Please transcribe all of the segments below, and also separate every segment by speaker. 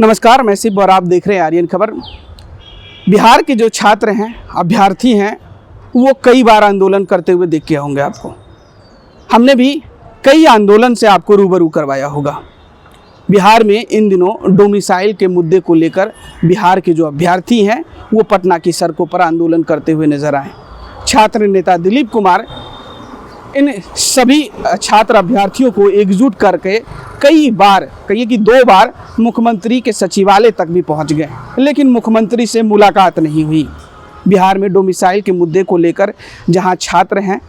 Speaker 1: नमस्कार, मैं शिव और आप देख रहे हैं आर्यन खबर। बिहार के जो छात्र हैं, अभ्यर्थी हैं, वो कई बार आंदोलन करते हुए देखे होंगे आपको। हमने भी कई आंदोलन से आपको रूबरू करवाया होगा। बिहार में इन दिनों डोमिसाइल के मुद्दे को लेकर बिहार के जो अभ्यर्थी हैं वो पटना की सड़कों पर आंदोलन करते हुए नजर आए। छात्र नेता दिलीप कुमार इन सभी छात्र अभ्यर्थियों को एकजुट करके कई बार, कहिए कि 2 बार मुख्यमंत्री के सचिवालय तक भी पहुंच गए, लेकिन मुख्यमंत्री से मुलाकात नहीं हुई। बिहार में डोमिसाइल के मुद्दे को लेकर जहां छात्र हैं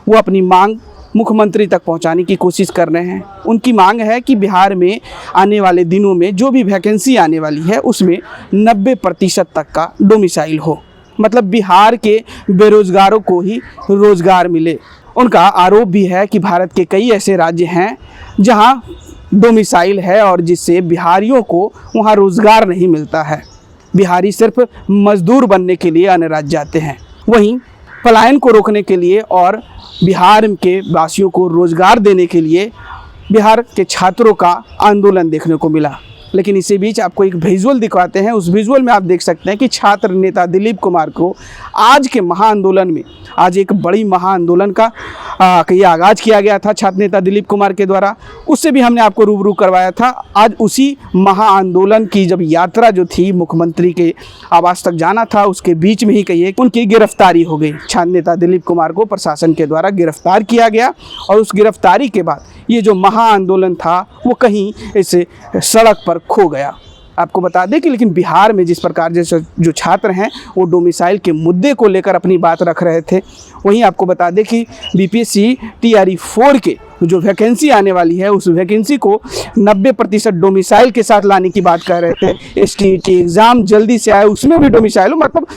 Speaker 1: वो अपनी मांग मुख्यमंत्री तक पहुंचाने की कोशिश कर रहे हैं। उनकी मांग है कि बिहार में आने वाले दिनों में जो भी वैकेंसी आने वाली है उसमें 90% तक का डोमिसाइल हो, मतलब बिहार के बेरोजगारों को ही रोजगार मिले। उनका आरोप भी है कि भारत के कई ऐसे राज्य हैं जहां डोमिसाइल है और जिससे बिहारियों को वहां रोजगार नहीं मिलता है। बिहारी सिर्फ मजदूर बनने के लिए अन्य राज्य जाते हैं। वहीं पलायन को रोकने के लिए और बिहार के वासियों को रोजगार देने के लिए बिहार के छात्रों का आंदोलन देखने को मिला। लेकिन इसी बीच आपको एक विजुअल दिखाते हैं। उस विजुअल में आप देख सकते हैं कि छात्र नेता दिलीप कुमार को आज के महाआंदोलन में, आज एक बड़ी महाआंदोलन का आगाज किया गया था छात्र नेता दिलीप कुमार के द्वारा। उससे भी हमने आपको रूबरू करवाया था। आज उसी महाआंदोलन की जब यात्रा जो थी मुख्यमंत्री के आवास तक जाना था, उसके बीच में ही कहिए उनकी गिरफ्तारी हो गई। छात्र नेता दिलीप कुमार को प्रशासन के द्वारा गिरफ्तार किया गया और उस गिरफ्तारी के बाद ये जो महाआंदोलन था वो कहीं इस सड़क पर खो गया। आपको बता दें कि लेकिन बिहार में जिस प्रकार जैसे जो छात्र हैं वो डोमिसाइल के मुद्दे को लेकर अपनी बात रख रहे थे, वहीं आपको बता दें कि बीपीएससी टीआरई 4 के जो वैकेंसी आने वाली है उस वैकेंसी को 90% डोमिसाइल के साथ लाने की बात कर रहे थे। एसटीईटी एग्ज़ाम जल्दी से आए, उसमें भी डोमिसाइल हो, मतलब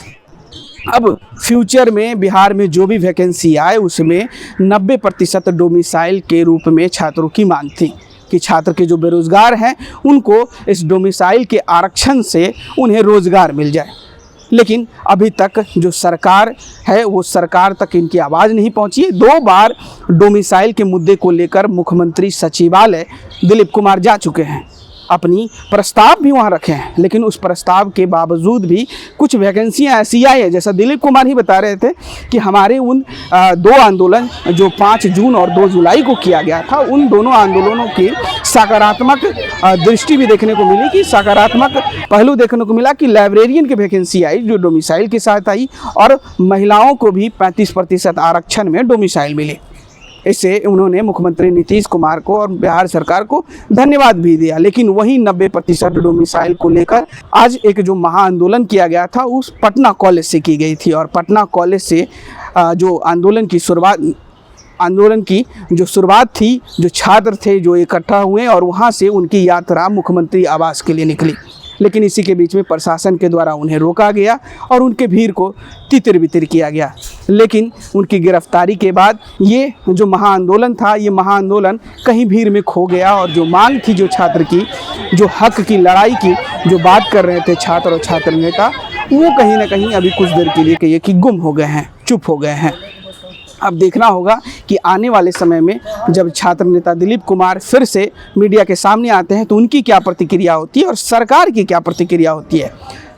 Speaker 1: अब फ्यूचर में बिहार में जो भी वैकेंसी आए उसमें 90% डोमिसाइल के रूप में छात्रों की मांग थी कि छात्र के जो बेरोजगार हैं उनको इस डोमिसाइल के आरक्षण से उन्हें रोजगार मिल जाए। लेकिन अभी तक जो सरकार है वो सरकार तक इनकी आवाज़ नहीं पहुंची है। 2 बार डोमिसाइल के मुद्दे को लेकर मुख्यमंत्री सचिवालय दिलीप कुमार जा चुके हैं, अपनी प्रस्ताव भी वहाँ रखे हैं, लेकिन उस प्रस्ताव के बावजूद भी कुछ वैकेंसियाँ ऐसी आई है, जैसा दिलीप कुमार ही बता रहे थे कि हमारे उन 2 आंदोलन जो 5 जून और 2 जुलाई को किया गया था, उन दोनों आंदोलनों की सकारात्मक दृष्टि भी देखने को मिली, कि सकारात्मक पहलू देखने को मिला कि लाइब्रेरियन की वैकेंसी आई जो डोमिसाइल के साथ आई और महिलाओं को भी 35% आरक्षण में डोमिसाइल मिली। इससे उन्होंने मुख्यमंत्री नीतीश कुमार को और बिहार सरकार को धन्यवाद भी दिया। लेकिन वही 90% डोमिसाइल को लेकर आज एक जो महाआंदोलन किया गया था उस पटना कॉलेज से की गई थी और पटना कॉलेज से जो आंदोलन की जो शुरुआत थी, जो छात्र थे जो इकट्ठा हुए और वहाँ से उनकी यात्रा मुख्यमंत्री आवास के लिए निकली। लेकिन इसी के बीच में प्रशासन के द्वारा उन्हें रोका गया और उनके भीड़ को तितर-बितर किया गया। लेकिन उनकी गिरफ्तारी के बाद ये जो महाआंदोलन था, ये महाआंदोलन कहीं भीड़ में खो गया और जो मांग थी, जो छात्र की, जो हक की लड़ाई की जो बात कर रहे थे छात्र और छात्र नेता, वो कहीं ना कहीं अभी कुछ देर के लिए कहिए कि गुम हो गए हैं, चुप हो गए हैं। अब देखना होगा कि आने वाले समय में जब छात्र नेता दिलीप कुमार फिर से मीडिया के सामने आते हैं तो उनकी क्या प्रतिक्रिया होती है और सरकार की क्या प्रतिक्रिया होती है।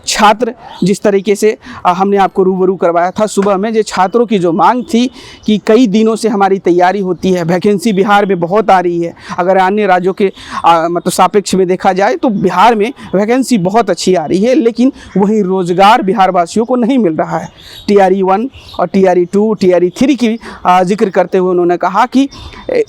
Speaker 1: छात्र जिस तरीके से हमने आपको रूबरू करवाया था सुबह में, जो छात्रों की जो मांग थी कि कई दिनों से हमारी तैयारी होती है, वैकेंसी बिहार में बहुत आ रही है, अगर अन्य राज्यों के मतलब सापेक्ष में देखा जाए तो बिहार में वैकेंसी बहुत अच्छी आ रही है, लेकिन वही रोज़गार बिहार वासियों को नहीं मिल रहा है। टीआरई 1 और टीआरई 2, टीआरई 3 की जिक्र करते हुए उन्होंने कहा कि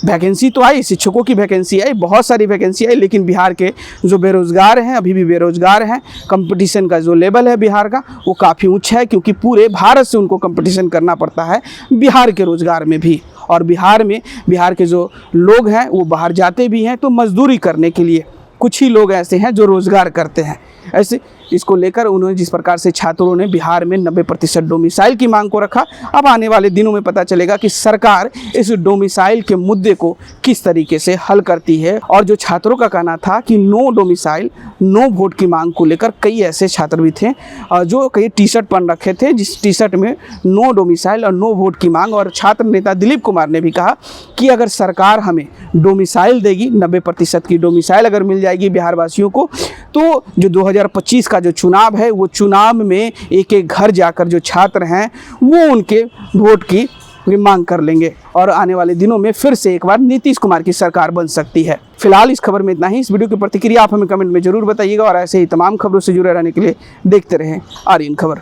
Speaker 1: वैकेंसी तो आई, शिक्षकों की वैकेंसी आई, बहुत सारी वैकेंसी आई, लेकिन बिहार के जो बेरोज़गार हैं अभी भी बेरोज़गार हैं। कंपटीशन का जो लेवल है बिहार का वो काफ़ी ऊंचा है, क्योंकि पूरे भारत से उनको कंपटीशन करना पड़ता है बिहार के रोज़गार में भी। और बिहार में बिहार के जो लोग हैं वो बाहर जाते भी हैं तो मजदूरी करने के लिए, कुछ ही लोग ऐसे हैं जो रोज़गार करते हैं। ऐसे इसको लेकर उन्होंने जिस प्रकार से छात्रों ने बिहार में 90% डोमिसाइल की मांग को रखा, अब आने वाले दिनों में पता चलेगा कि सरकार इस डोमिसाइल के मुद्दे को किस तरीके से हल करती है। और जो छात्रों का कहना था कि नो डोमिसाइल नो वोट की मांग को लेकर कई ऐसे छात्र भी थे जो कई टी-शर्ट पहन रखे थे जिस टी-शर्ट में नो डोमिसाइल और नो वोट की मांग। और छात्र नेता दिलीप कुमार ने भी कहा कि अगर सरकार हमें डोमिसाइल देगी, 90% की डोमिसाइल अगर मिल जाएगी बिहार वासियों को, तो जो 2025 का जो चुनाव है, वो चुनाव में एक एक घर जाकर जो छात्र हैं वो उनके वोट की मांग कर लेंगे और आने वाले दिनों में फिर से एक बार नीतीश कुमार की सरकार बन सकती है। फिलहाल इस खबर में इतना ही। इस वीडियो की प्रतिक्रिया आप हमें कमेंट में जरूर बताइएगा और ऐसे ही तमाम खबरों से जुड़े रहने के लिए देखते रहें आर्यन खबर।